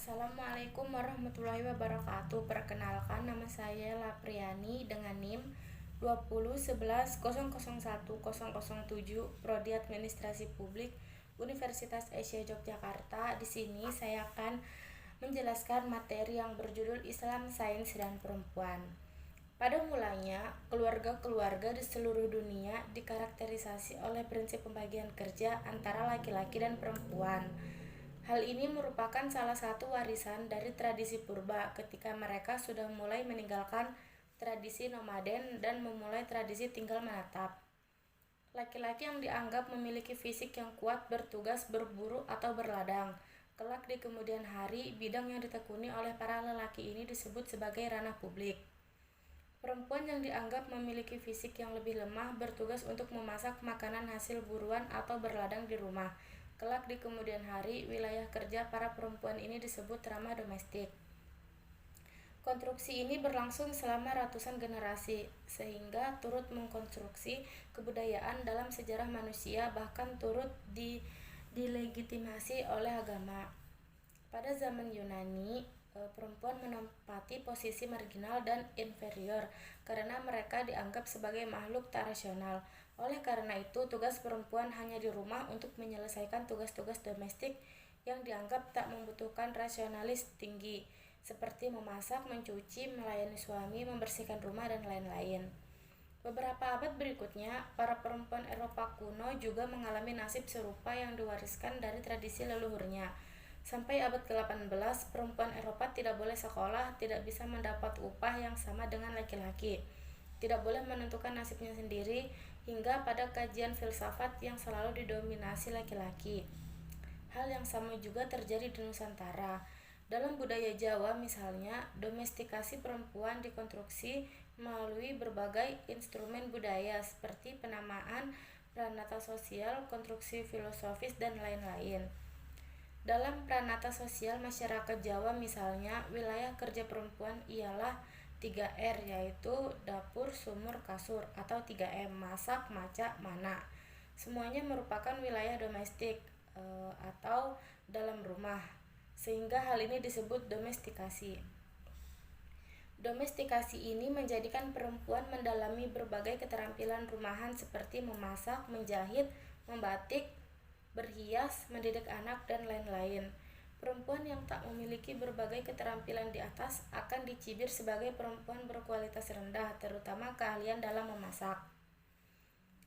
Assalamualaikum warahmatullahi wabarakatuh. Perkenalkan, nama saya Lapriani dengan NIM 2011001007 Prodi Administrasi Publik Universitas Asia Yogyakarta. Di sini saya akan menjelaskan materi yang berjudul Islam, Sains, dan Perempuan. Pada mulanya, keluarga-keluarga di seluruh dunia dikarakterisasi oleh prinsip pembagian kerja antara laki-laki dan perempuan. Hal ini merupakan salah satu warisan dari tradisi purba ketika mereka sudah mulai meninggalkan tradisi nomaden dan memulai tradisi tinggal menetap. Laki-laki yang dianggap memiliki fisik yang kuat bertugas berburu atau berladang. Kelak di kemudian hari, bidang yang ditekuni oleh para lelaki ini disebut sebagai ranah publik. Perempuan yang dianggap memiliki fisik yang lebih lemah bertugas untuk memasak makanan hasil buruan atau berladang di rumah. Kelak di kemudian hari, wilayah kerja para perempuan ini disebut ramah domestik. Konstruksi ini berlangsung selama ratusan generasi, sehingga turut mengkonstruksi kebudayaan dalam sejarah manusia, bahkan turut dilegitimasi oleh agama. Pada zaman Yunani, perempuan menempati posisi marginal dan inferior karena mereka dianggap sebagai makhluk tak rasional. Oleh karena itu, tugas perempuan hanya di rumah untuk menyelesaikan tugas-tugas domestik yang dianggap tak membutuhkan rasionalis tinggi, seperti memasak, mencuci, melayani suami, membersihkan rumah, dan lain-lain. Beberapa abad berikutnya, para perempuan Eropa kuno juga mengalami nasib serupa yang diwariskan dari tradisi leluhurnya. Sampai abad ke-18, perempuan Eropa tidak boleh sekolah, tidak bisa mendapat upah yang sama dengan laki-laki, tidak boleh menentukan nasibnya sendiri, hingga pada kajian filsafat yang selalu didominasi laki-laki. Hal yang sama juga terjadi di Nusantara. Dalam budaya Jawa misalnya, domestikasi perempuan dikonstruksi melalui berbagai instrumen budaya seperti penamaan, pranata sosial, konstruksi filosofis, dan lain-lain. Dalam pranata sosial masyarakat Jawa misalnya, wilayah kerja perempuan ialah 3R, yaitu dapur, sumur, kasur, atau 3M, masak, maca, mana. Semuanya merupakan wilayah domestik atau dalam rumah, sehingga hal ini disebut domestikasi. Domestikasi ini menjadikan perempuan mendalami berbagai keterampilan rumahan seperti memasak, menjahit, membatik, berhias, mendidik anak, dan lain-lain. Perempuan yang tak memiliki berbagai keterampilan di atas akan dicibir sebagai perempuan berkualitas rendah, terutama keahlian dalam memasak.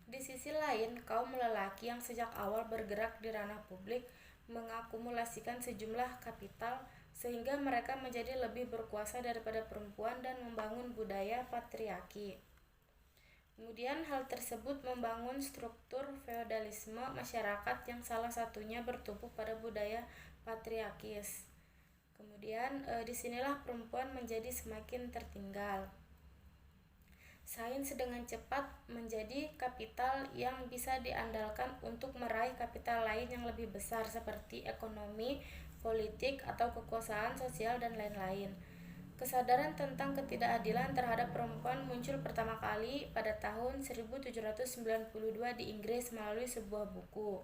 Di sisi lain, kaum lelaki yang sejak awal bergerak di ranah publik mengakumulasikan sejumlah kapital sehingga mereka menjadi lebih berkuasa daripada perempuan dan membangun budaya patriarki. Kemudian hal tersebut membangun struktur feodalisme masyarakat yang salah satunya bertumpu pada budaya patriarkis. Kemudian disinilah perempuan menjadi semakin tertinggal. Sains dengan cepat menjadi kapital yang bisa diandalkan untuk meraih kapital lain yang lebih besar seperti ekonomi, politik, atau kekuasaan sosial, dan lain-lain. Kesadaran tentang ketidakadilan terhadap perempuan muncul pertama kali pada tahun 1792 di Inggris melalui sebuah buku.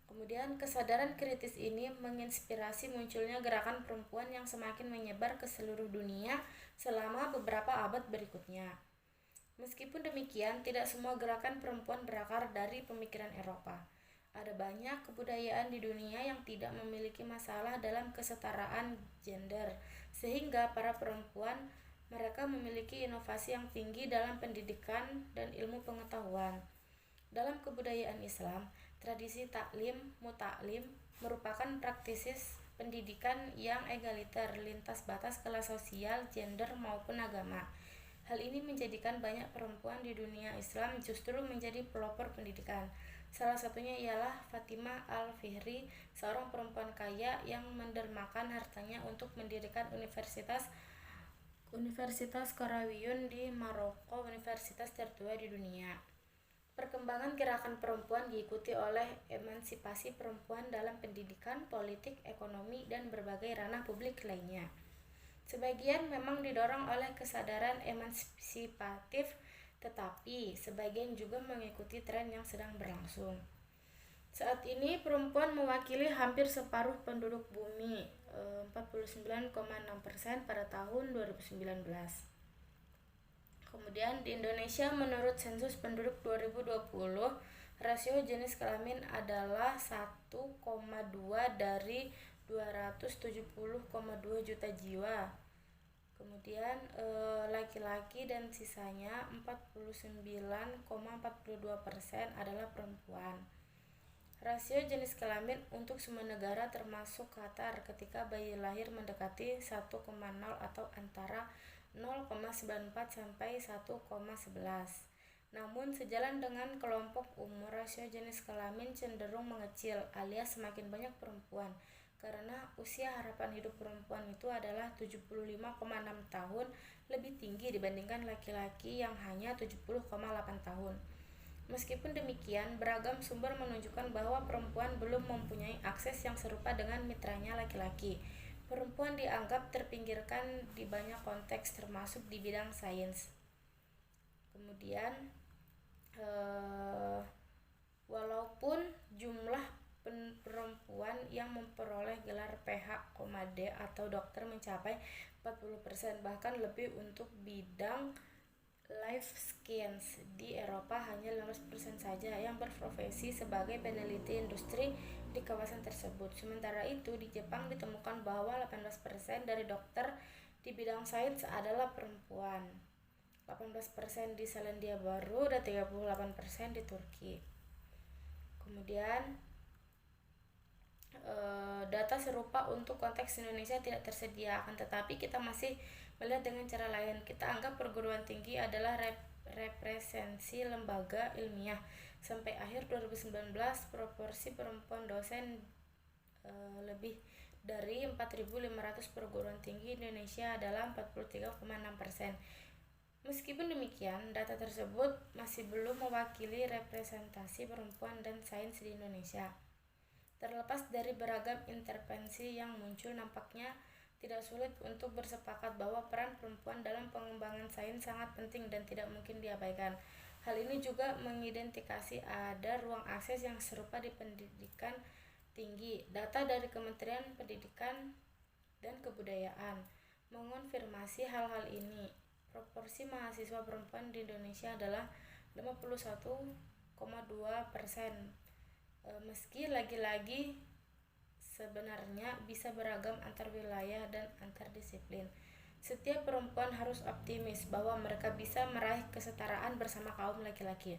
Kemudian kesadaran kritis ini menginspirasi munculnya gerakan perempuan yang semakin menyebar ke seluruh dunia selama beberapa abad berikutnya. Meskipun demikian, tidak semua gerakan perempuan berakar dari pemikiran Eropa. Ada banyak kebudayaan di dunia yang tidak memiliki masalah dalam kesetaraan gender, sehingga para perempuan mereka memiliki inovasi yang tinggi dalam pendidikan dan ilmu pengetahuan. Dalam kebudayaan Islam, tradisi taklim mutaklim merupakan praktisi pendidikan yang egaliter lintas batas kelas sosial, gender, maupun agama. Hal ini menjadikan banyak perempuan di dunia Islam justru menjadi pelopor pendidikan. Salah satunya ialah Fatimah Al-Fihri, seorang perempuan kaya yang mendermakan hartanya untuk mendirikan Universitas Qarawiyun di Maroko, universitas tertua di dunia. Perkembangan gerakan perempuan diikuti oleh emansipasi perempuan dalam pendidikan, politik, ekonomi, dan berbagai ranah publik lainnya. Sebagian memang didorong oleh kesadaran emansipatif, tetapi sebagian juga mengikuti tren yang sedang berlangsung. Saat ini perempuan mewakili hampir separuh penduduk bumi, 49,6% pada tahun 2019. Kemudian di Indonesia menurut sensus penduduk 2020, rasio jenis kelamin adalah 1,2 dari 270,2 juta jiwa. Kemudian laki-laki dan sisanya 49,42% adalah perempuan. Rasio jenis kelamin untuk semua negara termasuk Qatar ketika bayi lahir mendekati 1,0 atau antara 0,94 sampai 1,11. Namun sejalan dengan kelompok umur, rasio jenis kelamin cenderung mengecil alias semakin banyak perempuan karena usia harapan hidup perempuan itu adalah 75,6 tahun, lebih tinggi dibandingkan laki-laki yang hanya 70,8 tahun. Meskipun demikian, beragam sumber menunjukkan bahwa perempuan belum mempunyai akses yang serupa dengan mitranya laki-laki. Perempuan dianggap terpinggirkan di banyak konteks, termasuk di bidang sains. Kemudian, walaupun jumlah perempuan yang memperoleh gelar PH,D atau dokter mencapai 40%, bahkan lebih untuk bidang life science. Di Eropa hanya 15% saja yang berprofesi sebagai peneliti industri di kawasan tersebut. Sementara itu, di Jepang ditemukan bahwa 18% dari dokter di bidang sains adalah perempuan. 18% di Selandia Baru dan 38% di Turki. Kemudian data serupa untuk konteks Indonesia tidak tersedia, akan tetapi kita masih melihat dengan cara lain. Kita anggap perguruan tinggi adalah representasi lembaga ilmiah. Sampai akhir 2019, proporsi perempuan dosen lebih dari 4.500 perguruan tinggi Indonesia adalah 43,6%. Meskipun demikian, data tersebut masih belum mewakili representasi perempuan dan sains di Indonesia. Terlepas dari beragam intervensi yang muncul, nampaknya tidak sulit untuk bersepakat bahwa peran perempuan dalam pengembangan sains sangat penting dan tidak mungkin diabaikan. Hal ini juga mengidentifikasi ada ruang akses yang serupa di pendidikan tinggi. Data dari Kementerian Pendidikan dan Kebudayaan mengonfirmasi hal-hal ini. Proporsi mahasiswa perempuan di Indonesia adalah 51,2%. Meski lagi-lagi sebenarnya bisa beragam antar wilayah dan antar disiplin. Setiap perempuan harus optimis bahwa mereka bisa meraih kesetaraan bersama kaum laki-laki.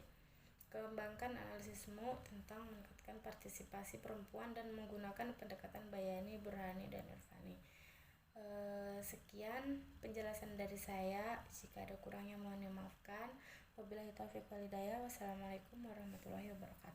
Kembangkan analisismu tentang meningkatkan partisipasi perempuan dan menggunakan pendekatan Bayani, Burhani, dan Irfani. Sekian penjelasan dari saya. Jika ada kurangnya mohon dimaafkan. Wabillahi taufiq wal hidayah. Wassalamualaikum warahmatullahi wabarakatuh.